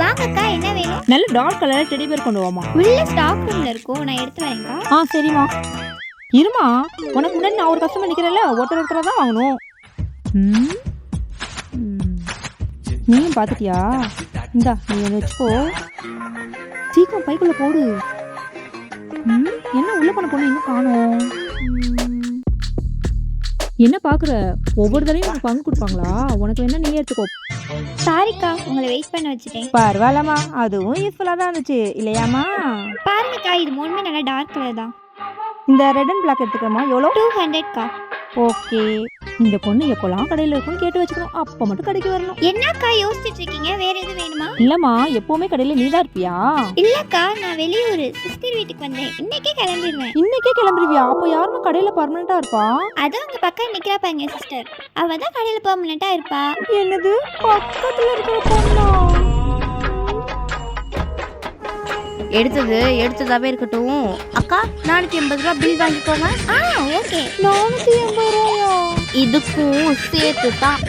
வாங்கக்கா, என்ன வேணும்? நல்ல டார்க் கலர் டெடி பேர் கொண்டு வாமா. உள்ள ஸ்டாக் ரூம்ல இருக்கும், நான் எடுத்து வரேன்க்கா. சரிம்மா. இருமா, உனக்கு முன்னாடி நான் ஒரு கஸ்டமர் நிக்கிறேன்ல, ஒருத்தர் தான் வாங்கணும். நீயும் பார்த்துட்டியா? இந்தா நீ என்ன வச்சுக்கோ. சீக்கிரம் பைக்குள்ள போடு. என்ன உள்ள பண்ண பொண்ணு இன்னும் காணோம். என்ன பாக்குற? ஒவ்வொரு தடவையும் உனக்கு பங்கு கொடுப்பாங்களா? உனக்கு வேணா நீ எடுத்துக்கோ. சாரிக்கா, உங்களை வெயிட் பண்ண வச்சுட்டேன். பரவாயில்லம்மா, அதுவும் யூஸ்ஃபுல்லா தான் இருந்துச்சு இல்லையாம்மா? பாருங்கக்கா, இது மூணுமே நல்லா டார்க் கலர் தான். இந்த ரெட் அண்ட் பிளாக் எடுத்துக்கமா. எவ்வளோ? 200க்கா. ஓகே. இந்த பொண்ணு எப்போலாம் கடையில் இருக்குன்னு கேட்டு வச்சுக்கணும். அப்போ மட்டும் கடைக்கு வரணும். என்னக்கா யோசிச்சுட்டு இருக்கீங்க? வேற எதுவும் வேணுமா? இல்லம்மா, எப்பவுமே கடையில நீ தான் இருப்பியா? இல்லக்கா, நான் வெளியூர் சிஸ்டர் வீட்டுக்கு வந்தேன். இன்னைக்கே கிளம்பிடுவேன். இன்னைக்கே கிளம்பிடுவியா? அப்போ யாருமா கடையில பர்மனண்டா இருப்பா? அதான் உங்க பக்கம் நிக்கிறா பாருங்க சிஸ்டர், அவ தான் கடையில பர்மனண்டா இருப்பா. என்னது, பக்கத்துல இருக்கிற பொண்ணா? எடுத்ததாவே இருக்கட்டும். அக்கா, 480 ரூபா பில் வாங்கிக்கோங்க. ஓகே. 480 ரூபாயா? இதுக்கும் சேர்த்து தான்.